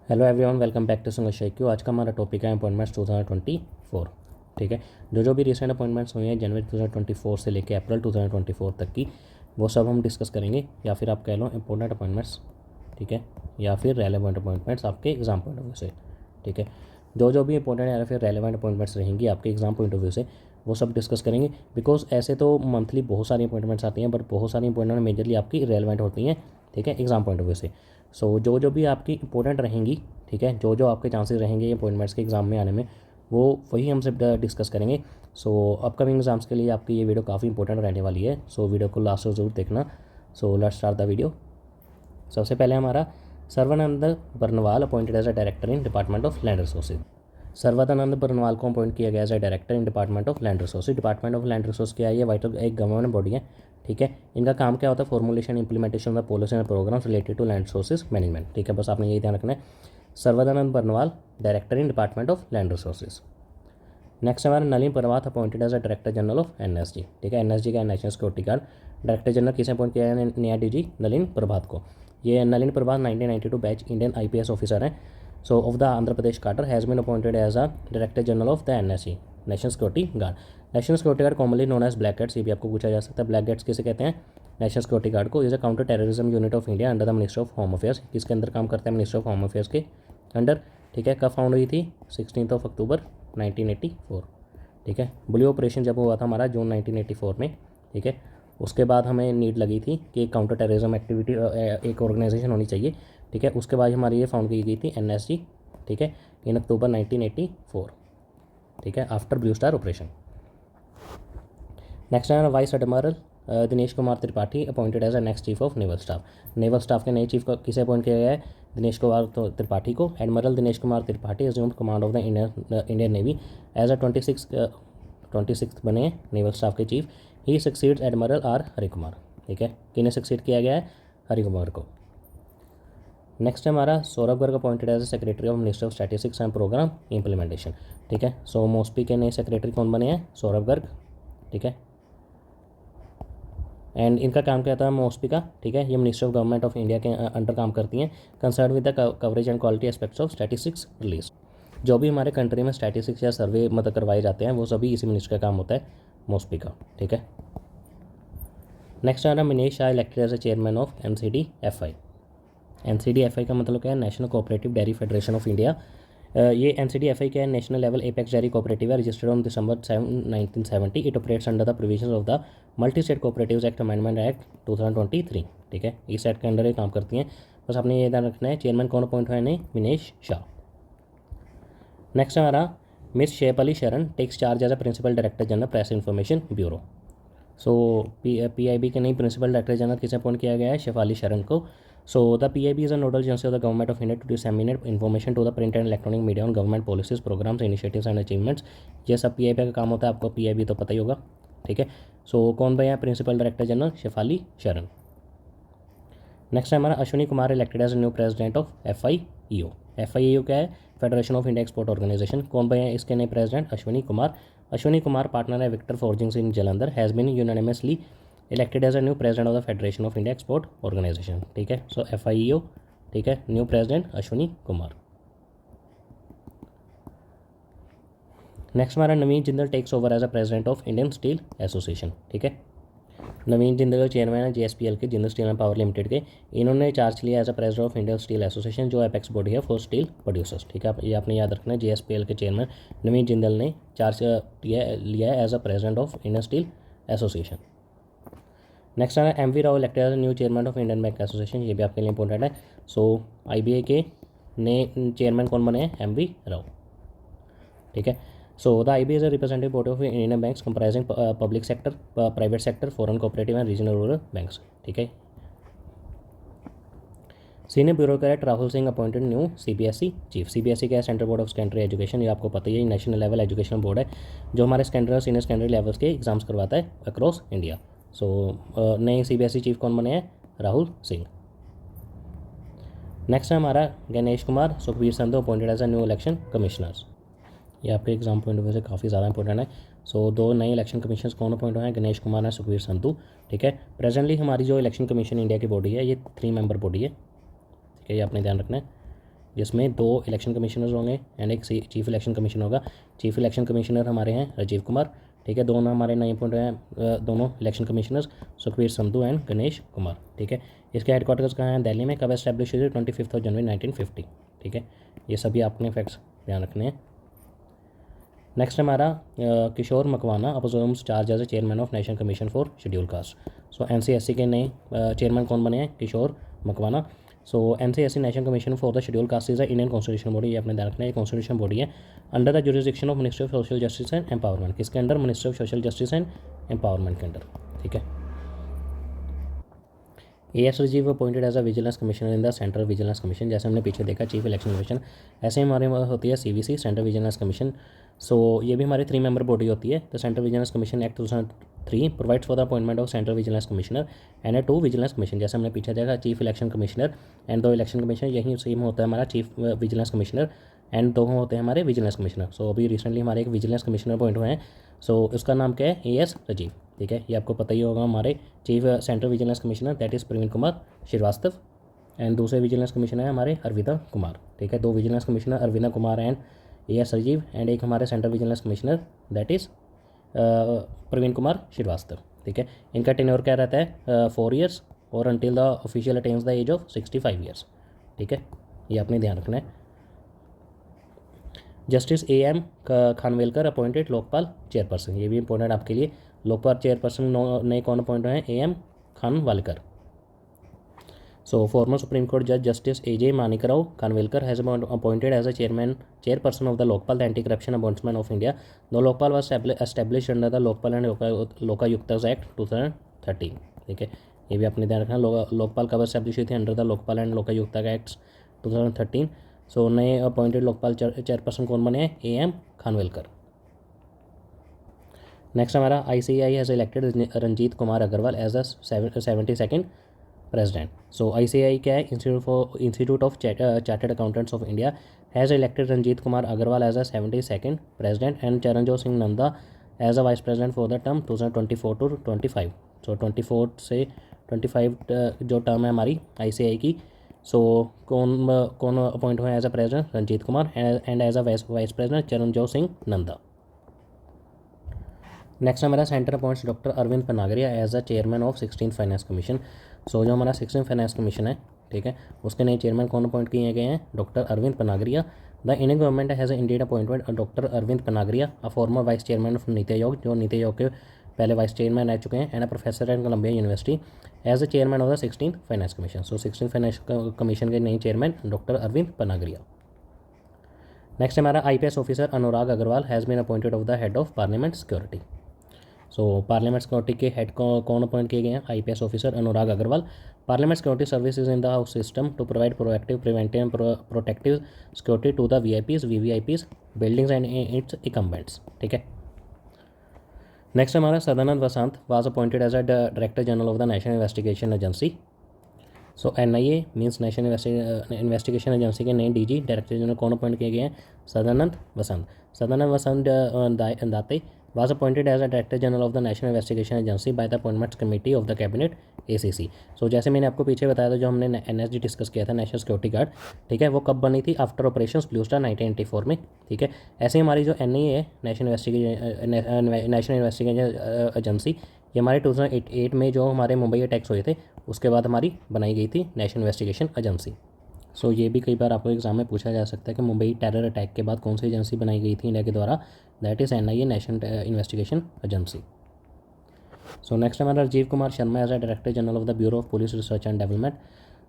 Hello everyone, welcome back to single शेक्यू। आज का हमारा टॉपिक है अपॉइंटमेंट्स 2024। ठीक है, जो भी रिसेंट अपॉइंटमेंट्स हुई हैं जनवरी 2024 से लेकर अप्रैल 2024 तक की, वो सब हम डिस्कस करेंगे। या फिर आप कह लो इंपॉर्टेंट अपॉइंटमेंट्स, ठीक है, या फिर रेलेवेंट अपॉइंटमेंट्स आपके एग्जाम पॉइंट ऑफ व्यू से। ठीक है, जो भी इंपॉर्टेंट या फिर रेलेवेंट अपॉइंटमेंट्स रहेंगी आपके एग्जाम पॉइंट ऑफ व्यू से, वो सब डिस्कस करेंगे। बिकॉज ऐसे तो मंथली बहुत सारी अपॉइंटमेंट्स आती हैं, बट बहुत सारी अपॉइंटमेंट मेजरली आपकी रेलेवेंट होती हैं, ठीक है, एग्जाम पॉइंट ऑफ व्यू से। सो जो भी आपकी इंपॉर्टेंट रहेंगी, ठीक है, जो आपके चांसेस रहेंगे अपॉइंटमेंट्स के एग्जाम में आने में, वो वही हम सब डिस्कस करेंगे। सो अपकमिंग एग्जाम्स के लिए आपकी ये वीडियो काफ़ी इंपॉर्टेंट रहने वाली है। सो वीडियो को लास्ट तक जरूर देखना। So let's start the video. सबसे पहले हमारा Sarvanand Barnwal appointed as a director in department of land resources. Sarvanand Barnwal को अपॉइंट किया गया as a director in department of land resources. Department of land resource क्या है? ये वाइटल एक गवर्नमेंट बॉडी है, ठीक है। इनका काम क्या होता है? Formulation implementation of policy and programs related to land resources management. ठीक है, बस आपने यही ध्यान रखना है। Sarvanand Barnwal director in department of land resources. Next हमारा Nalin Prabhat appointed as a director general of NSG. ठीक है, एनएसजी का national security guard. Director general किसे अपॉइंट किया है? नया डीजी नलिन प्रभात को। ये Nalin Prabhat 1992 batch Indian IPS officer हैं। सो of the Andhra Pradesh cadre has been appointed as a director general of the NSG national security guard. National security guard commonly known as black cats, ये भी आपको पूछा जा सकता है। ब्लैक गेट्स किसे कहते हैं? नेशनल सिक्योरिटी गार्ड को। Is a counter terrorism unit of India under the minister of home affairs. किसके अंदर काम करता है? मिनिस्टर ऑफ होम अफेयर्स के अंडर। ठीक है, कब फाउंड हुई थी? 16 अक्टूबर 1984। ठीक है, ब्लू ऑपरेशन जब हुआ था हमारा जून 1984 में, ठीक है, उसके बाद हमें नीड लगी थी कि काउंटर टेररिज्म एक्टिविटी एक ऑर्गेनाइजेशन होनी चाहिए। ठीक है, उसके बाद हमारी ये फाउंड की गई थी एनएसजी, ठीक है, इन अक्टूबर 1984। ठीक है, after Blue Star operation. Next है vice admiral Dinesh Kumar Tripathi appointed as a next chief of naval staff. Naval staff के नए चीफ को किसे अपॉइंट किया गया है? दिनेश कुमार त्रिपाठी को। Admiral Dinesh Kumar Tripathi assumed command of the Indian navy as a 26th बने हैं नेवल स्टाफ के chief. He succeeds admiral R Hari Kumar. ठीक है, किन्हें सक्सीड किया गया है? हरि कुमार को। नेक्स्ट है हमारा Saurabh Garg appointed as a secretary of minister of statistics and programme implementation. ठीक है, सो मोस्पी के नए सेक्रेटरी कौन बने हैं? सौरभ गर्ग। ठीक है, एंड इनका काम क्या था? मोस्पी का। ठीक है, ये minister of government of India के अंडर काम करती हैं। Concern with the coverage and quality aspects of statistics release. जो भी हमारे कंट्री में स्टैटिस्टिक्स या सर्वे मतलब करवाए जाते हैं, वो सभी इसी मिनिस्टर का काम होता है, मोस्पी का। ठीक है, नेक्स्ट है Manish Shah elected as a chairman of NCDFI। NCDFI का मतलब क्या है? National cooperative dairy federation of India. ये NCDFI क्या है? National level apex dairy cooperative है, registered on December 7, 1970। It operates under the provisions of the multi state cooperatives act amendment act 2023। ठीक है, इस एक्ट के अंडर ये काम करती हैं। बस आपने ये ध्यान रखना है। चेयरमैन कौन अपॉइंट हुआ है? नहीं, विनेश शाह। नेक्स्ट हमारा miss Shefali Sharan takes charge as a principal director general press information bureau. So PIB के नई प्रिंसिपल डायरेक्टर जनरल किसे अपॉइंट किया गया है? शेफाली शरण को। So the PIB is a nodal agency of the government of India to disseminate information to the print and electronic media on government policies programmes initiatives and achievements. ये सब PIB का काम होता है, आपको PIB तो पता ही होगा। ठीक है, सो कौन भैया प्रिंसिपल डायरेक्टर जनरल? शेफाली शरण। नेक्स्ट है हमारा Ashwini Kumar elected as new president of FIEO। FIEO क्या है? Federation of India export organisation. कौन भैया इसके नए प्रेसिडेंट? अश्विनी कुमार। अश्विनी कुमार पार्टनर है Victor Forgings in Jalandhar, has been unanimously elected as a new president of the federation of India export organisation. ठीक है, so FIEO। ठीक है, new president Ashwini Kumar. Next हमारा Naveen Jindal takes over as a president of Indian Steel Association. ठीक है, Naveen Jindal chairman है JSPL के, Jindal Steel and Power Limited के। इन्होंने चार्ज लिया as a president of Indian Steel Association, जो एपेक्स बॉडी है फॉर स्टील प्रोड्यूसर्स। ठीक है, ये आपने याद रखना है। JSPL के चेयरमैन नवीन जिंदल ने चार्ज लिया है as a president of Indian Steel Association. Next है MV Rao elected as new chairman of Indian Bank Association. ये भी आपके लिए इंपॉर्टेंट है। सो IBA के नए चेयरमैन कौन बने हैं? MV राव। ठीक है, so the IBA is a representative body of Indian banks comprising public sector, private sector, foreign cooperative and regional rural banks. ठीक है, senior bureaucrat Rahul Singh appointed new CBSE chief. CBSE क्या है? Central board of secondary education. ये आपको पता ही है, national level education board है, जो हमारे सेकेंडरी और सीनियर सेकेंडरी लेवल्स के एग्जाम्स करवाता है अक्रॉस इंडिया। सो नए CBSE चीफ कौन बने हैं? राहुल सिंह। नेक्स्ट है हमारा Ganesh Kumar Sukhbir Sandhu appointed as a new election commissioners. ये आपके एग्जाम पॉइंट ऑफ व्यू से काफ़ी ज़्यादा इंपॉर्टेंट है। सो दो नए इलेक्शन कमीशन कौन अपॉइंट हुए हैं? गणेश कुमार और सुखबीर संधू। ठीक है, प्रेजेंटली हमारी जो इलेक्शन कमीशन इंडिया की बॉडी है, ये 3 मेंबर बॉडी है। ठीक है, ये आपने ध्यान रखना है। जिसमें 2 इलेक्शन कमिश्नर होंगे एंड एक चीफ इलेक्शन कमिश्नर होगा। चीफ इलेक्शन कमिश्नर हमारे हैं राजीव कुमार, ठीक है। दोनों हमारे नए अपॉइंट हैं दोनों election commissioners Sukhbir Sandhu and Ganesh Kumar, ठीक है। इसके हेडक्वार्टर्स कहाँ हैं? दिल्ली में। कब एस्टैब्लिश हुई? 25 जनवरी 1950, ठीक है। ये सभी आपने फैक्ट्स ध्यान रखने हैं। नेक्स्ट हमारा Kishore Makwana assumes charge as a chairman of national commission for schedule caste. So NCSC के नए चेयरमैन कौन बने हैं? Kishore Makwana. So NCSC national commission for the schedule caste is a Indian constitution body. ये अपने ध्यान रखना है, कॉन्स्टिट्यूशन बॉडी है under the jurisdiction of ministry of social justice and empowerment. किसके under? Ministry of social justice and empowerment के under, ठीक है। AS Rajiv appointed as a vigilance commissioner in the central vigilance commission. जैसे हमने पीछे देखा chief election commission, ऐसे हमारे होती है CVC सेंट्रल विजिलेंस कमीशन। सो ये भी हमारी 3 मेंबर बॉडी होती है। The central vigilance commission act 2003 provides for the appointment of central vigilance commissioner and 2 vigilance commission. जैसे हमने पीछे देखा chief election commissioner and 2 election commissioner, यही सेम होता है हमारा चीफ विजिलेंस कमिश्नर एंड 2 होते हैं हमारे विजिलेंस कमिश्नर। सो अभी रिसेंटली हमारे एक विजिलेंस कमिश्नर अपॉइंट हुए हैं। सो उसका नाम क्या है? AS राजीव, ठीक है। ये आपको पता ही होगा। हमारे chief central vigilance commissioner that is Praveen Kumar Srivastava and दूसरे विजिलेंस कमिश्नर है हमारे अरविंदा कुमार, ठीक है। 2 vigilance commissioner Arvinda Kumar and AS Rajiv and एक हमारे central vigilance commissioner that is Praveen Kumar Srivastava, ठीक है। इनका टेन्योर क्या रहता है? 4 ईयर्स और until the official attains the age of 65 years, ठीक है। ये आपने ध्यान रखना है। Justice AM Khanwilkar appointed Lokpal chairperson. ये भी इंपॉर्टेंट आपके लिए। लोकपाल चेयरपर्सन नए कौन अपॉइंट हुए हैं? AM Khanwilkar. So former supreme court जज justice AJ Manikrao Khanwilkar has appointed as a chairperson of the Lokpal the anti corruption ombudsman of India. The Lokpal was establish under the Lokpal and Lokayukta act 2013, ठीक है। ये भी अपने ध्यान रखना। लोकपाल कब एस्टेब्लिश हुई थी? Under the Lokpal and Lokayukta act 2013। So नए अपॉइंटेड लोकपाल चेयरपर्सन कौन बने हैं? AM खानवेलकर। नेक्स्ट हमारा ICAI has elected Ranjeet Kumar Agarwal as the 72nd president. So ICAI क्या है? Institute of chartered accountants of India has elected Ranjeet Kumar Agarwal as the 72nd president and Charanjot Singh Nanda as a vice president for the term 2024 to 25। सो 24 से 25 जो term है हमारी ICAI की। सो कौन appoint हुए as a president? Ranjeet Kumar and as a vice president Charanjot Singh Nanda. Next हमारा centre appoints doctor Arvind Panagariya as a chairman of 16th finance commission. So जो हमारा 16th फाइनेंस कमीशन है, ठीक है, उसके नए चेयरमैन कौन अपॉइंट किए गए हैं? Doctor Arvind Panagariya. The Indian government has indeed appointment doctor Arvind Panagariya a former vice chairman of NITI Aayog, जो नीति आयोग के पहले वाइस चेयरमैन रह चुके हैं and a professor at Columbia University as a chairman of the 16th finance commission. So 16th finance commission के नए chairman doctor Arvind Panagariya. Next हमारा IPS officer Anurag Agrawal has been appointed of the head of parliament security. So parliament security के head कौन appoint किए गए हैं? IPS officer Anurag Agrawal. Parliament security services in the house system to provide proactive preventive and protective security to the VIPs VVIPs buildings and its incumbents, ठीक है। Next हमारा Sadanand Vasant was appointed as a director general of the national investigation agency. So NIA means national investigation agency के नए DG director general कौन appoint किए गए हैं? सदानंद वसंत। सदानंद वसंत दाते was appointed as a Director General of the National Investigation Agency by the Appointments Committee of the Cabinet ACC। सो जैसे मैंने आपको पीछे बताया था, जो हमने NSG डिस्कस किया था, नेशनल सिक्योरिटी गार्ड, ठीक है, वो कब बनी थी? आफ्टर ऑपरेशन ब्लू स्टार 1984 में, ठीक है। ऐसे ही हमारी जो NIA है, नेशनल इन्वेस्टिगेशन एजेंसी, ये हमारे 2008 में जो हमारे मुंबई अटैक्स हुए थे उसके बाद हमारी बनाई गई थी नेशनल इन्वेस्टिगेशन एजेंसी। सो ये भी कई बार आपको एग्जाम में पूछा जा सकता है कि मुंबई टेरर अटैक के बाद कौन सी एजेंसी बनाई गई थी इंडिया के द्वारा? That is NIA national investigation agency. So next हमारा Rajeev Kumar Sharma as a director general of the bureau of police research and development.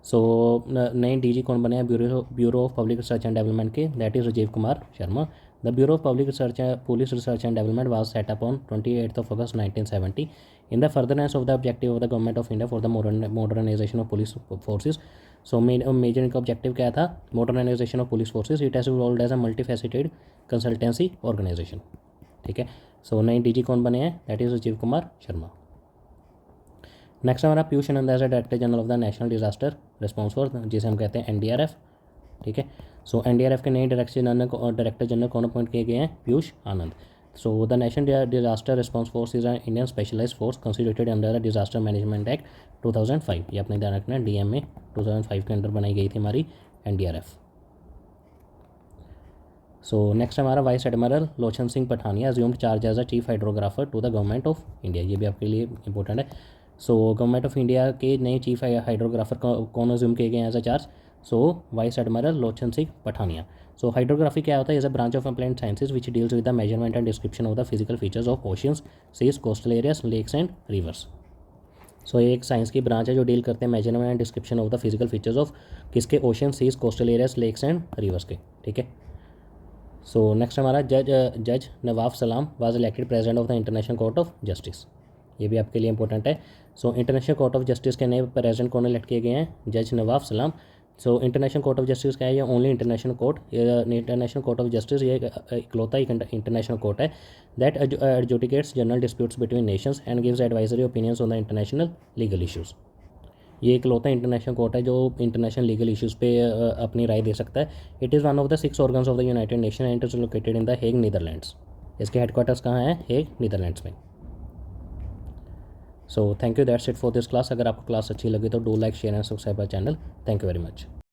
So नए DG कौन बने हैं bureau of public research and development के? That is Rajeev Kumar Sharma. The bureau of public research police research and development was set up on 28th of August 1970 in the furtherance of the objective of the government of India for the modernization of police forces। So major इनका objective क्या था? Modernisation of police forces. It has evolved as a multifaceted consultancy organisation, ठीक है। So नए DG कौन बने हैं? That is Rajeev Kumar Sharma. Next हमारा Piyush Anand as a director general of the national disaster response force, जिसे हम कहते हैं NDRF, ठीक है। सो NDRF के नए डायरेक्टर जनरल कौन अपॉइंट किए गए हैं? Piyush Anand. So the national disaster response force is an Indian specialised force constituted under the disaster management act 2005। ये अपने ध्यान रखना है, DMA 2005 के अंडर बनाई गई थी हमारी NDRF। सो नेक्स्ट हमारा vice admiral Lochan Singh Pathania assumed charge as a chief hydrographer to the government of India, ये भी आपके लिए इंपॉर्टेंट है। सो गवर्नमेंट ऑफ इंडिया के नए चीफ हाइड्रोग्राफर कौन अज्यूम किए गए as a charge? So vice admiral Lochan Singh Pathania. So hydrography क्या होता है? Is a branch of applied sciences which deals with the measurement and description of the physical features of oceans, seas, coastal areas, lakes and rivers. So ये एक science की branch है जो deal करते हैं measurement and description of the physical features of किसके? Ocean, seas, coastal areas, lakes and rivers के, ठीक है। सो नेक्स्ट हमारा जज Nawab Salam was elected president of the international court of justice, ये भी आपके लिए इंपॉर्टेंट है। So international court of justice के नए प्रेसिडेंट कौन इलेक्ट किए गए हैं? जज Nawab Salam. So international court of justice क्या है? ये only international court, international court of justice ये इकलौता इंटरनेशनल कोर्ट है that adjudicates general disputes between nations and gives advisory opinions on the international legal issues. ये इकलौता इंटरनेशनल कोर्ट है जो इंटरनेशनल लीगल इशूज़ पे अपनी राय दे सकता है। It is one of the 6 organs of the United Nation and it is located in the Hague, Netherlands. इसके हेडक्वार्टर्स कहाँ हैं? हेग, नीदरलैंड्स में। So thank you, that's it for this class. अगर आपको क्लास अच्छी लगी तो do like, share and subscribe our channel. Thank you very much.